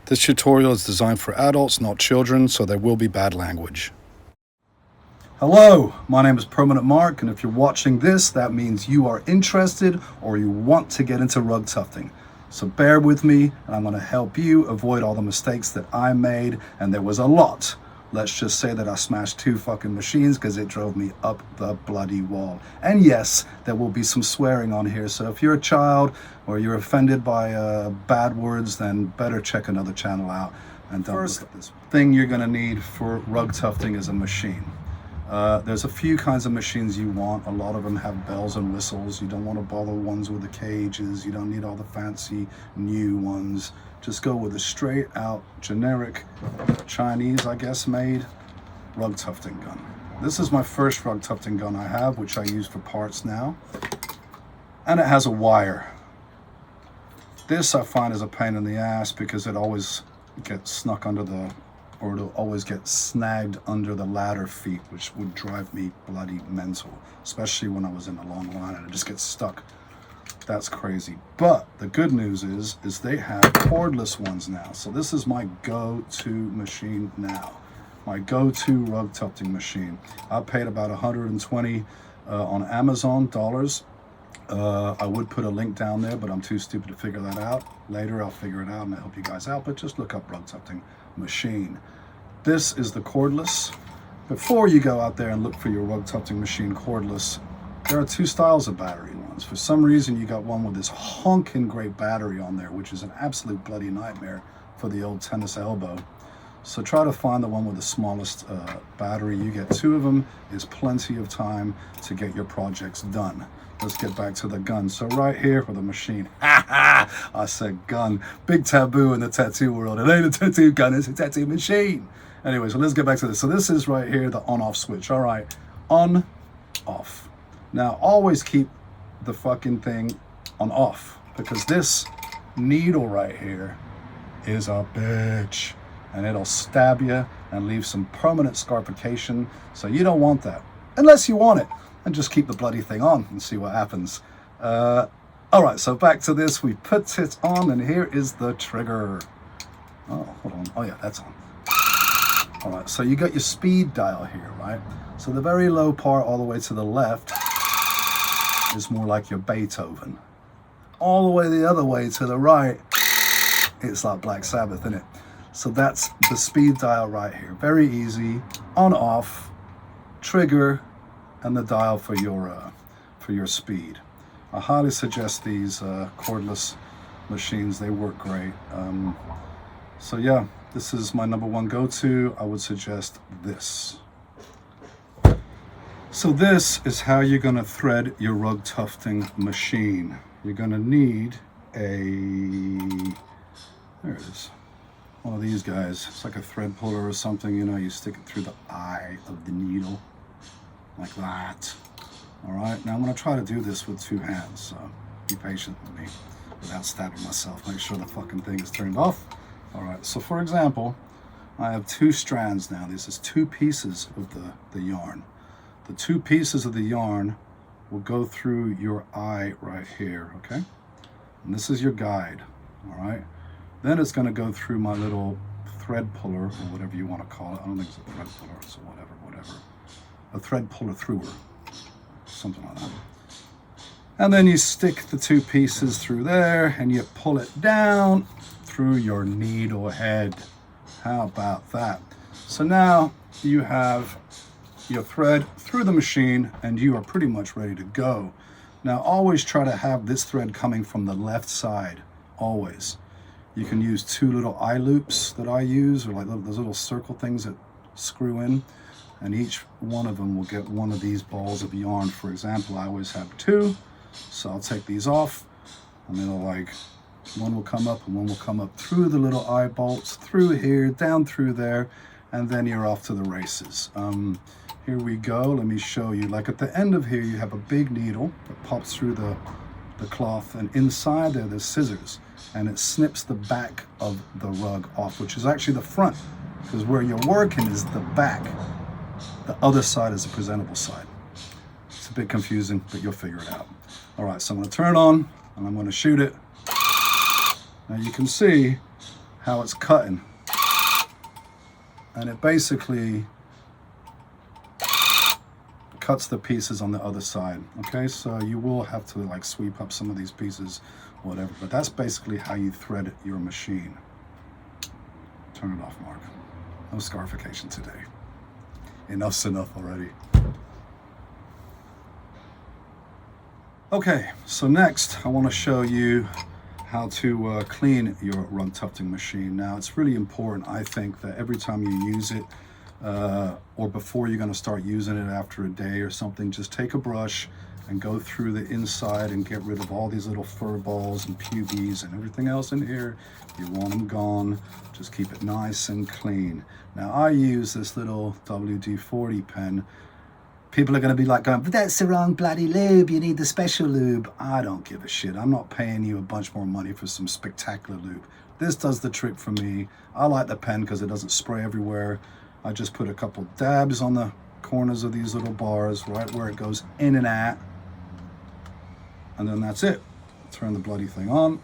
This tutorial is designed for adults, not children, so there will be bad language. Hello, my name is Permanent Mark, and if you're watching this, that means you are interested or you want to get into rug tufting. So bear with me, and I'm going to help you avoid all the mistakes that I made, and there was a lot. Let's just say that I smashed 2 fucking machines because it drove me up the bloody wall. And yes, there will be some swearing on here, so if you're a child or you're offended by bad words, then better check another channel out and don't look at this. Thing you're going to need for rug tufting is a machine. There's a few kinds of machines you want. A lot of them have bells and whistles. You don't want to bother ones with the cages. You don't need all the fancy new ones. Just go with a straight out generic Chinese, I guess, made rug tufting gun. This is my first rug tufting gun I have, which I use for parts now. And it has a wire. This I find is a pain in the ass because it always gets snuck under the, or it'll always get snagged under the ladder feet, which would drive me bloody mental, especially when I was in a long line and it just gets stuck. That's crazy. But the good news is they have cordless ones now. So this is my go-to machine now. My go-to rug tufting machine. I paid about 120 on Amazon dollars. I would put a link down there, but I'm too stupid to figure that out. Later I'll figure it out and I'll help you guys out, but just look up rug tufting machine. This is the cordless. Before you go out there and look for your rug tufting machine cordless, there are 2 styles of battery ones. For some reason you got one with this honking great battery on there, which is an absolute bloody nightmare for the old tennis elbow. So try to find the one with the smallest battery. You get 2 of them, is plenty of time to get your projects done. Let's get back to the gun. So right here for the machine. I said gun. Big taboo in the tattoo world. It ain't a tattoo gun, it's a tattoo machine. Anyway, so let's get back to this. So this is right here, the on-off switch. All right, on, off. Now always keep the fucking thing on off, because this needle right here is a bitch. And it'll stab you and leave some permanent scarification. So you don't want that, unless you want it. And just keep the bloody thing on and see what happens. All right, so back to this. We put it on, and here is the trigger. Oh, hold on. Oh yeah, that's on. All right, so you got your speed dial here, right? So the very low part all the way to the left is more like your Beethoven. All the way the other way to the right, it's like Black Sabbath, isn't it? So that's the speed dial right here. Very easy, on, off, trigger, and the dial for your speed. I highly suggest these cordless machines. They work great. So yeah, this is my #1 go-to. I would suggest this. So this is how you're gonna thread your rug tufting machine. You're gonna need there it is. One of these guys. It's like a thread puller or something, you know, you stick it through the eye of the needle, like that. All right, now I'm gonna try to do this with 2 hands, so be patient with me without stabbing myself. Make sure the fucking thing is turned off. All right, so for example, I have 2 strands now. This is 2 pieces of the yarn. The 2 pieces of the yarn will go through your eye right here, okay? And this is your guide, all right? Then it's gonna go through my little thread puller, or whatever you wanna call it. I don't think it's a thread puller, so whatever. A thread puller througher, something like that. And then you stick the 2 pieces through there and you pull it down through your needle head. How about that? So now you have your thread through the machine and you are pretty much ready to go. Now always try to have this thread coming from the left side, always. You can use 2 little eye loops that I use, or like those little circle things that screw in, and each one of them will get one of these balls of yarn. For example, I always have 2, so I'll take these off, and it'll like, one will come up and one will come up through the little eye bolts, through here, down through there, and then you're off to the races. Here we go, let me show you. Like at the end of here, you have a big needle that pops through the cloth, and inside there's scissors, and it snips the back of the rug off, which is actually the front, because where you're working is the back. The other side is the presentable side. It's a bit confusing, but you'll figure it out. All right, so I'm gonna turn it on and I'm gonna shoot it. Now you can see how it's cutting. And it basically cuts the pieces on the other side. Okay, so you will have to like sweep up some of these pieces, whatever, but that's basically how you thread your machine. Turn it off, Mark. No scarification today. Enough's enough already. Okay, so next I want to show you how to clean your rug tufting machine. Now it's really important, I think, that every time you use it, or before you're going to start using it after a day or something, just take a brush and go through the inside and get rid of all these little fur balls and pubes and everything else in here. You want them gone. Just keep it nice and clean. Now I use this little WD-40 pen. People are going to be like going, but that's the wrong bloody lube, you need the special lube. I don't give a shit. I'm not paying you a bunch more money for some spectacular lube. This does the trick for me. I like the pen because it doesn't spray everywhere. I just put a couple dabs on the corners of these little bars, right where it goes in and out. And then that's it. Turn the bloody thing on.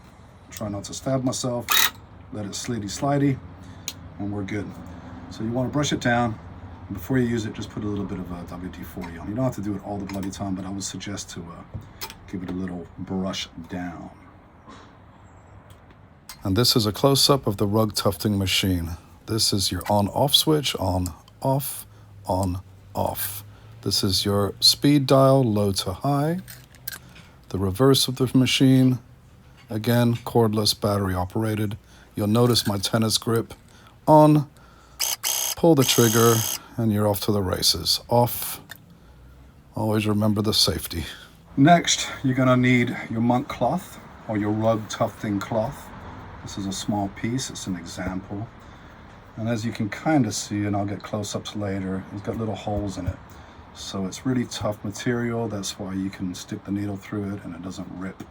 Try not to stab myself. Let it slidey, and we're good. So you want to brush it down. Before you use it, just put a little bit of WD-40 on. You don't have to do it all the bloody time, but I would suggest to give it a little brush down. And this is a close-up of the rug tufting machine. This is your on-off switch, on, off, on, off. This is your speed dial, low to high. The reverse of the machine, again, cordless, battery operated. You'll notice my tennis grip on, pull the trigger, and you're off to the races. Off, always remember the safety. Next, you're gonna need your monk cloth or your rug tufting cloth. This is a small piece, it's an example. And as you can kind of see, and I'll get close-ups later, it's got little holes in it. So it's really tough material. That's why you can stick the needle through it and it doesn't rip.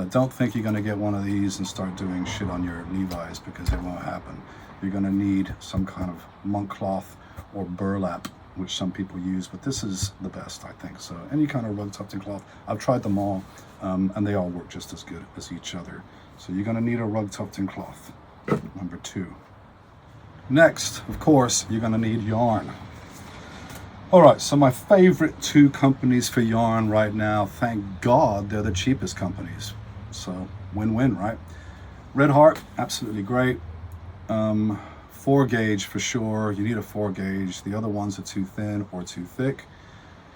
Don't think you're gonna get one of these and start doing shit on your Levi's, because it won't happen. You're gonna need some kind of monk cloth or burlap, which some people use, but this is the best, I think. So any kind of rug tufting cloth, I've tried them all, and they all work just as good as each other. So you're gonna need a rug tufting cloth, number 2. Next, of course, you're gonna need yarn. All right, so my favorite 2 companies for yarn right now, thank God they're the cheapest companies. So win-win, right? Red Heart, absolutely great. 4 gauge for sure, you need a 4 gauge. The other ones are too thin or too thick.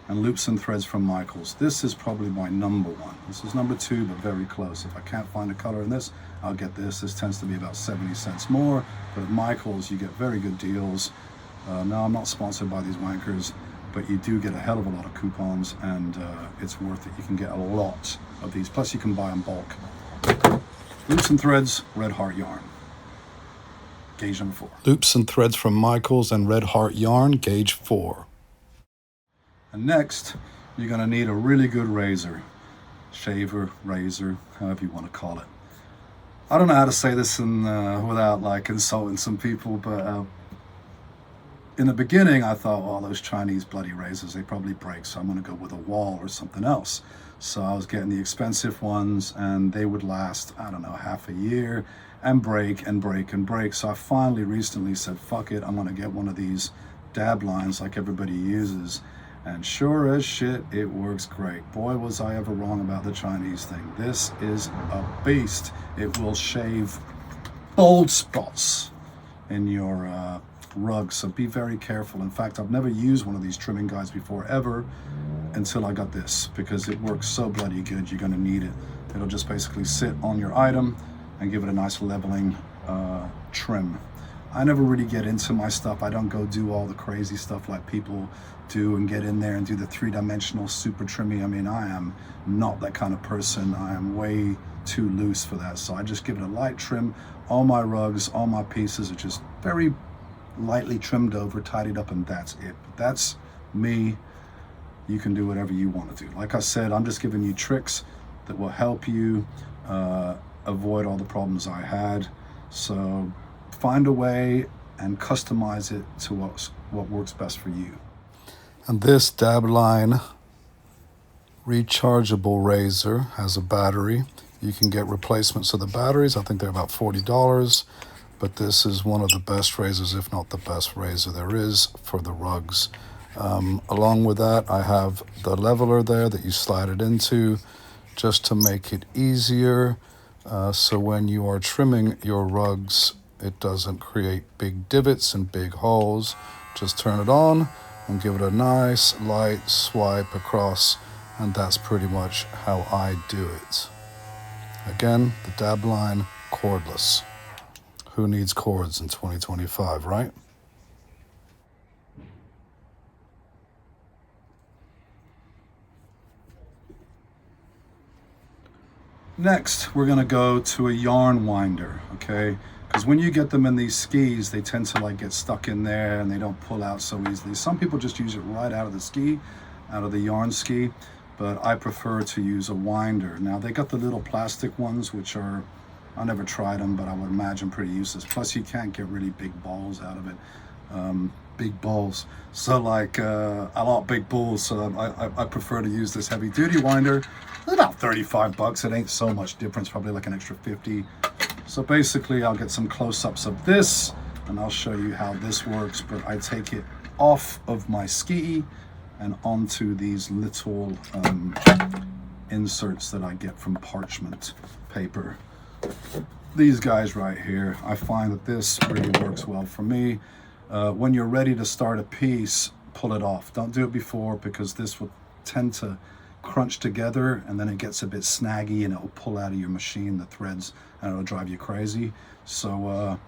And Loops and Threads from Michaels. This is probably my number 1. This is number 2, but very close. If I can't find a color in this, I'll get this. This tends to be about 70 cents more, but at Michaels you get very good deals. Now I'm not sponsored by these wankers, but you do get a hell of a lot of coupons, and it's worth it. You can get a lot of these, plus you can buy in bulk. Loops and Threads, Red Heart yarn. Gauge number 4. Loops and Threads from Michaels and Red Heart yarn, gauge 4. And next, you're gonna need a really good razor. Shaver, razor, however you want to call it. I don't know how to say this without like insulting some people, but in the beginning I thought, oh, those Chinese bloody razors, they probably break, so I'm gonna go with a wall or something else. So I was getting the expensive ones, and they would last, I don't know, half a year and break and break and break. So I finally recently said, fuck it, I'm gonna get one of these dab lines like everybody uses. And sure as shit, it works great. Boy, was I ever wrong about the Chinese thing. This is a beast. It will shave bald spots in your rug, so be very careful. In fact, I've never used one of these trimming guides before, ever, until I got this, because it works so bloody good. You're gonna need it. It'll just basically sit on your item and give it a nice leveling trim. I never really get into my stuff. I don't go do all the crazy stuff like people do and get in there and do the 3-dimensional super trimmy. I mean, I am not that kind of person. I am way too loose for that. So I just give it a light trim. All my rugs, all my pieces are just very lightly trimmed over, tidied up, and that's it. But that's me. You can do whatever you want to do. Like I said, I'm just giving you tricks that will help you avoid all the problems I had. So find a way and customize it to what works best for you. And this dab line rechargeable razor has a battery. You can get replacements of the batteries. I think they're about $40. but this is one of the best razors, if not the best razor there is for the rugs. Along with that, I have the leveler there that you slide it into just to make it easier. So when you are trimming your rugs, it doesn't create big divots and big holes. Just turn it on and give it a nice light swipe across, and that's pretty much how I do it. Again, the dab line, cordless. Who needs cords in 2025, right? Next, we're gonna go to a yarn winder, okay? Because when you get them in these skis, they tend to like get stuck in there and they don't pull out so easily. Some people just use it right out of the ski, out of the yarn ski, but I prefer to use a winder. Now they got the little plastic ones, which are, I never tried them, but I would imagine pretty useless. Plus you can't get really big balls out of it. Big balls. So like, I like big balls, so I prefer to use this heavy duty winder. It's about 35 bucks. It ain't so much difference, probably like an extra 50. So basically I'll get some close-ups of this and I'll show you how this works, but I take it off of my ski and onto these little inserts that I get from parchment paper. These guys right here, I find that this really works well for me. When you're ready to start a piece, pull it off. Don't do it before, because this will tend to crunch together and then it gets a bit snaggy and it will pull out of your machine the threads and it'll drive you crazy. So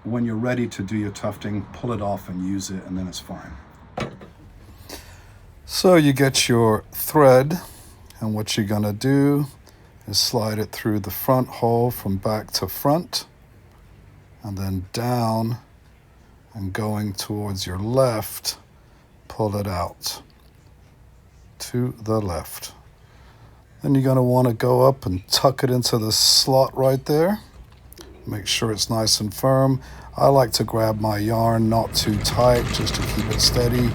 when you're ready to do your tufting, pull it off and use it, and then it's fine. So you get your thread, and what you're gonna do is slide it through the front hole from back to front, and then down, and going towards your left, pull it out to the left. Then you're going to want to go up and tuck it into the slot right there. Make sure it's nice and firm. I like to grab my yarn not too tight, just to keep it steady.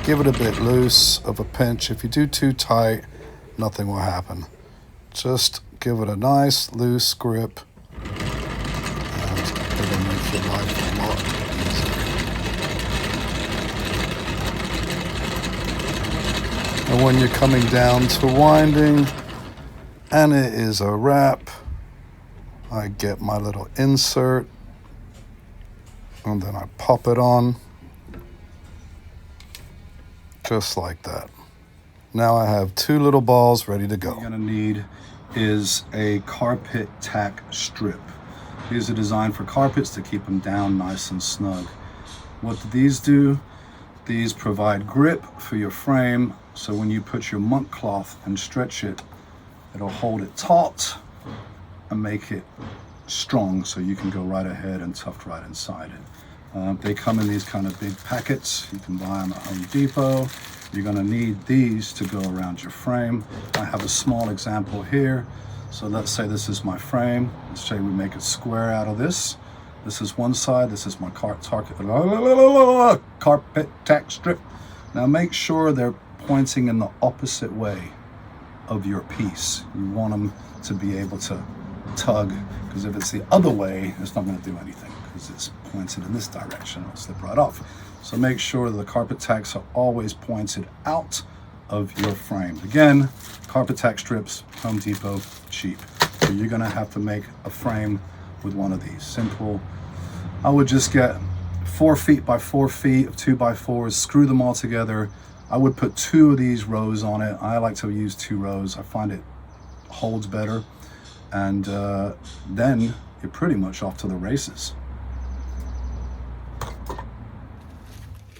Give it a bit loose of a pinch. If you do too tight, nothing will happen. Just give it a nice loose grip and it'll make your life a lot easier. And when you're coming down to winding and it is a wrap, I get my little insert and then I pop it on just like that. Now I have two little balls ready to go. What you're gonna need is a carpet tack strip. These are designed for carpets to keep them down nice and snug. What do these do? These provide grip for your frame, so when you put your monk cloth and stretch it, it'll hold it taut and make it strong, so you can go right ahead and tuft right inside it. They come in these kind of big packets. You can buy them at Home Depot. You're gonna need these to go around your frame. I have a small example here. So let's say this is my frame. Let's say we make a square out of this. This is one side, this is my carpet tack strip. Now make sure they're pointing in the opposite way of your piece. You want them to be able to tug, because if it's the other way, it's not gonna do anything, because it's pointed in this direction, it'll slip right off. So make sure the carpet tacks are always pointed out of your frame. Again, carpet tack strips, Home Depot, cheap. So you're gonna have to make a frame with one of these. Simple. I would just get 4 feet by 4 feet of 2x4s, screw them all together. I would put 2 of these rows on it. I like to use 2 rows. I find it holds better. And then you're pretty much off to the races.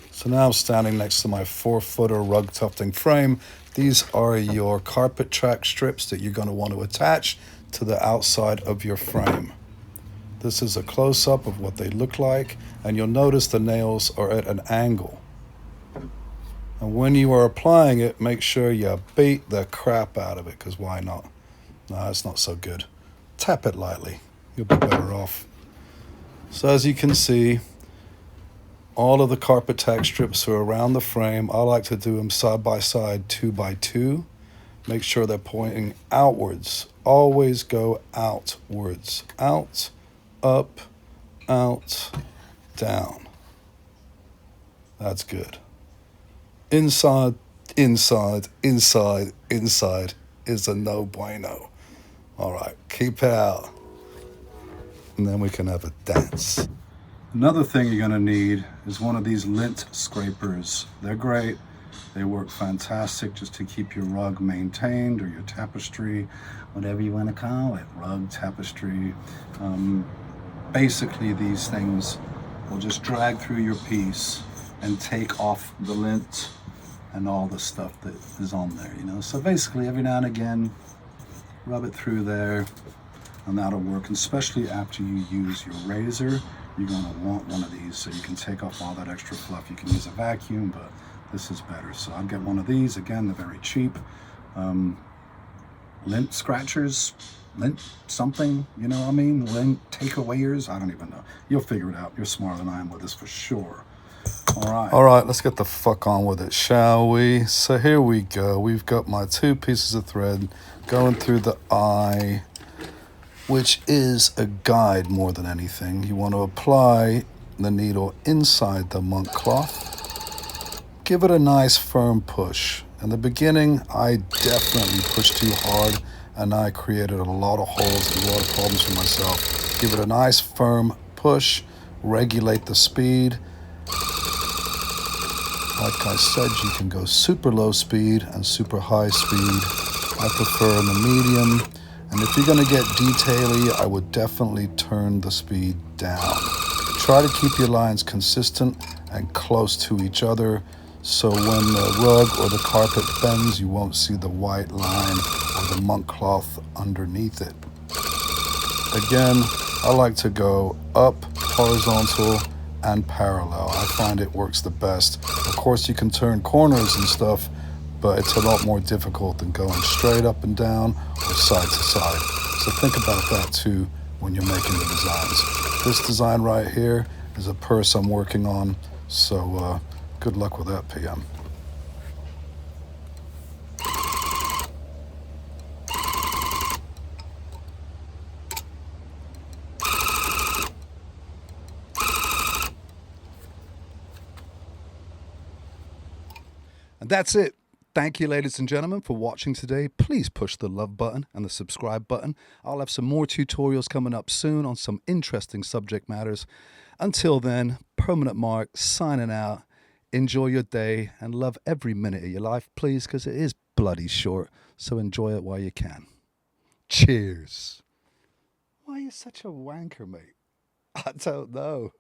So now I'm standing next to my 4-footer rug tufting frame. These are your carpet tack strips that you're going to want to attach to the outside of your frame. This is a close-up of what they look like, and you'll notice the nails are at an angle. And when you are applying it, make sure you beat the crap out of it, because why not? No, it's not so good. Tap it lightly. You'll be better off. So as you can see, all of the carpet tack strips are around the frame. I like to do them side by side, 2 by 2. Make sure they're pointing outwards. Always go outwards. Out, up, out, down. That's good. Inside, inside, inside, inside is a no bueno. All right, keep it out. And then we can have a dance. Another thing you're gonna need is one of these lint scrapers. They're great. They work fantastic just to keep your rug maintained, or your tapestry, whatever you want to call it, rug, tapestry. Basically, these things will just drag through your piece and take off the lint and all the stuff that is on there, you know. So basically, every now and again, rub it through there, and that'll work. And especially after you use your razor, you're gonna want one of these so you can take off all that extra fluff. You can use a vacuum, but this is better. So I'll get one of these. Again, they're very cheap. Lint scratchers, lint something, you know what I mean? Lint takeawayers, I don't even know. You'll figure it out. You're smarter than I am with this for sure. All right, let's get the fuck on with it, shall we? So here we go. We've got my 2 pieces of thread going through the eye, which is a guide more than anything. You want to apply the needle inside the monk cloth. Give it a nice firm push. In the beginning, I definitely pushed too hard, and I created a lot of holes and a lot of problems for myself. Give it a nice firm push, regulate the speed. Like I said, you can go super low speed and super high speed. I prefer in the medium. And if you're gonna get detaily, I would definitely turn the speed down. Try to keep your lines consistent and close to each other, so when the rug or the carpet bends, you won't see the white line or the monk cloth underneath it. Again, I like to go up, horizontal, and parallel. I find it works the best. Of course, you can turn corners and stuff, but it's a lot more difficult than going straight up and down or side to side. So think about that too when you're making the designs. This design right here is a purse I'm working on, so good luck with that, PM. And that's it. Thank you, ladies and gentlemen, for watching today. Please push the love button and the subscribe button. I'll have some more tutorials coming up soon on some interesting subject matters. Until then, Permanent Mark signing out. Enjoy your day and love every minute of your life, please, because it is bloody short. So enjoy it while you can. Cheers. Why are you such a wanker, mate? I don't know.